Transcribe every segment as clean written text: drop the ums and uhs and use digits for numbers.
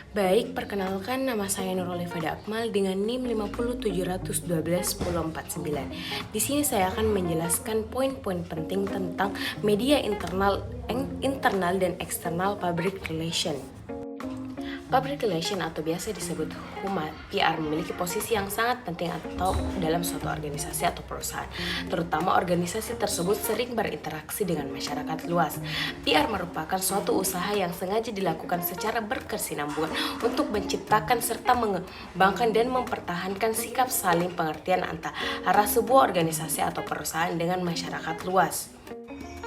Baik, perkenalkan nama saya Nurolifada Akmal dengan NIM 507121049. Di sini saya akan menjelaskan poin-poin penting tentang media internal dan eksternal public relation. Public relation atau biasa disebut HUMA, PR memiliki posisi yang sangat penting atau dalam suatu organisasi atau perusahaan. Terutama organisasi tersebut sering berinteraksi dengan masyarakat luas. PR merupakan suatu usaha yang sengaja dilakukan secara berkesinambungan untuk menciptakan serta mengembangkan dan mempertahankan sikap saling pengertian antara sebuah organisasi atau perusahaan dengan masyarakat luas.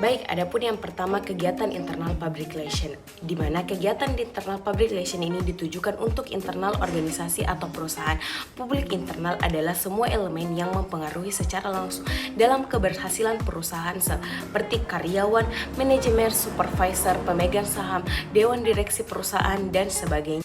Baik, adapun yang pertama kegiatan internal public relation, di mana kegiatan di internal public relation ini ditujukan untuk internal organisasi atau perusahaan. Publik internal adalah semua elemen yang mempengaruhi secara langsung dalam keberhasilan perusahaan seperti karyawan, manajemen, supervisor, pemegang saham, dewan direksi perusahaan, dan sebagainya.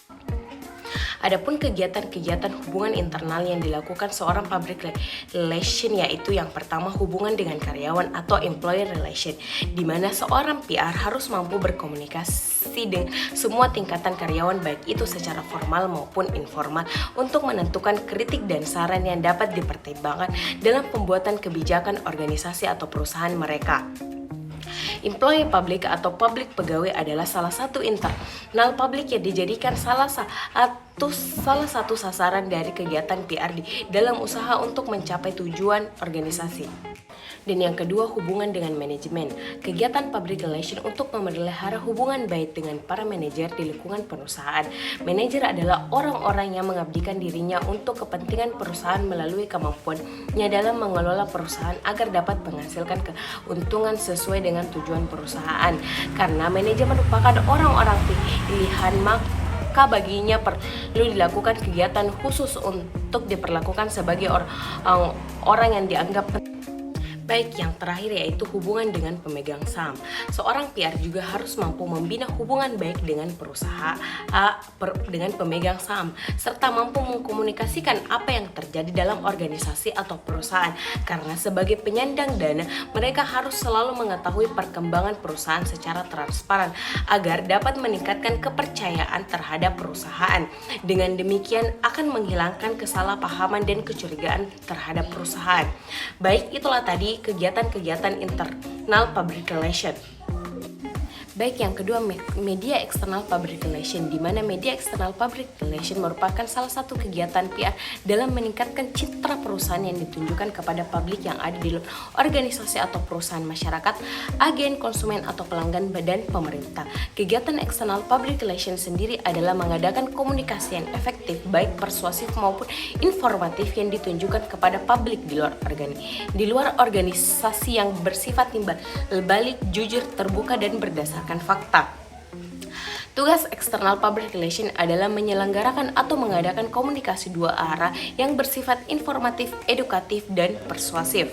Adapun kegiatan-kegiatan hubungan internal yang dilakukan seorang public relation yaitu yang pertama hubungan dengan karyawan atau employer relation, di mana seorang PR harus mampu berkomunikasi dengan semua tingkatan karyawan baik itu secara formal maupun informal untuk menentukan kritik dan saran yang dapat dipertimbangkan dalam pembuatan kebijakan organisasi atau perusahaan mereka. Employee public atau publik pegawai adalah salah satu internal publik yang dijadikan salah satu sasaran dari kegiatan PR dalam usaha untuk mencapai tujuan organisasi. Dan yang kedua, hubungan dengan manajemen. Kegiatan public relation untuk memelihara hubungan baik dengan para manajer di lingkungan perusahaan. Manajer adalah orang-orang yang mengabdikan dirinya untuk kepentingan perusahaan melalui kemampuannya dalam mengelola perusahaan agar dapat menghasilkan keuntungan sesuai dengan tujuan perusahaan. Karena manajer merupakan orang-orang pilihan, maka baginya perlu dilakukan kegiatan khusus untuk diperlakukan sebagai orang yang dianggap penting. Baik, yang terakhir yaitu hubungan dengan pemegang saham. Seorang PR juga harus mampu membina hubungan baik dengan dengan pemegang saham, serta mampu mengkomunikasikan apa yang terjadi dalam organisasi atau perusahaan. Karena sebagai penyandang dana, mereka harus selalu mengetahui perkembangan perusahaan secara transparan agar dapat meningkatkan kepercayaan terhadap perusahaan. Dengan demikian akan menghilangkan kesalahpahaman dan kecurigaan terhadap perusahaan. Baik, itulah tadi kegiatan-kegiatan internal public relation. Baik, yang kedua media eksternal public relation, di mana media eksternal public relation merupakan salah satu kegiatan PR dalam meningkatkan citra perusahaan yang ditunjukkan kepada publik yang ada di luar organisasi atau perusahaan masyarakat, agen, konsumen atau pelanggan dan pemerintah. Kegiatan eksternal public relation sendiri adalah mengadakan komunikasi yang efektif baik persuasif maupun informatif yang ditunjukkan kepada publik di luar organisasi yang bersifat timbal balik, jujur, terbuka dan berdasarkan fakta. Tugas eksternal public relation adalah menyelenggarakan atau mengadakan komunikasi dua arah yang bersifat informatif, edukatif, dan persuasif.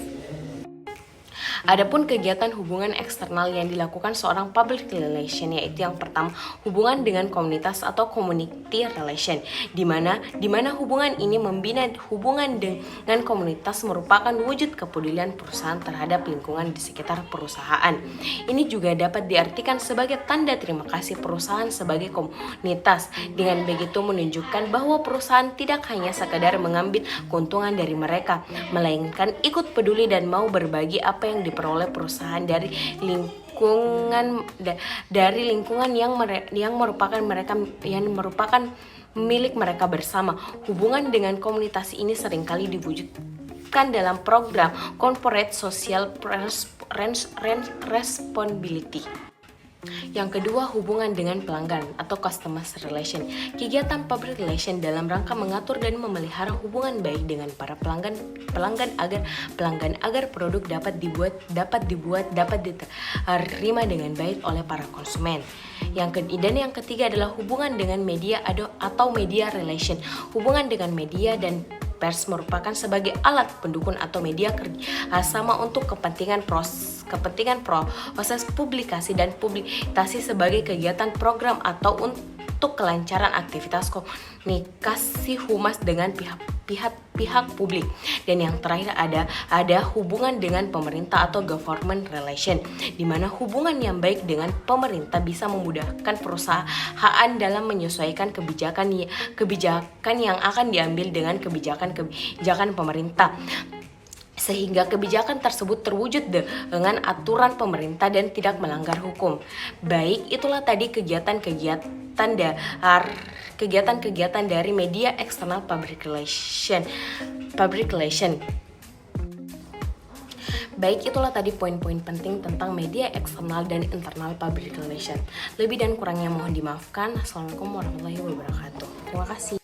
Adapun kegiatan hubungan eksternal yang dilakukan seorang public relation yaitu yang pertama hubungan dengan komunitas atau community relation, di mana hubungan ini membina hubungan dengan komunitas merupakan wujud kepedulian perusahaan terhadap lingkungan di sekitar perusahaan. Ini juga dapat diartikan sebagai tanda terima kasih perusahaan sebagai komunitas. Dengan begitu menunjukkan bahwa perusahaan tidak hanya sekadar mengambil keuntungan dari mereka, melainkan ikut peduli dan mau berbagi apa yang diperoleh perusahaan dari lingkungan yang merupakan milik mereka bersama. Hubungan dengan komunitas ini seringkali diwujudkan dalam program corporate social responsibility. Yang kedua, hubungan dengan pelanggan atau customer relation. Kegiatan public relation dalam rangka mengatur dan memelihara hubungan baik dengan para pelanggan agar produk dapat diterima dengan baik oleh para konsumen. Yang ketiga adalah hubungan dengan media atau media relation. Hubungan dengan media dan pers merupakan sebagai alat pendukung atau media kerjasama untuk kepentingan proses publikasi dan publikasi sebagai kegiatan program atau untuk kelancaran aktivitas komunikasi humas dengan pihak pihak publik. Dan yang terakhir ada hubungan dengan pemerintah atau government relation, di mana hubungan yang baik dengan pemerintah bisa memudahkan perusahaan dalam menyesuaikan kebijakan yang akan diambil dengan kebijakan pemerintah, sehingga kebijakan tersebut terwujud dengan aturan pemerintah dan tidak melanggar hukum. Baik, itulah tadi kegiatan dari media eksternal public relation. Baik, itulah tadi poin-poin penting tentang media eksternal dan internal public relation. Lebih dan kurangnya mohon dimaafkan. Assalamualaikum warahmatullahi wabarakatuh. Terima kasih.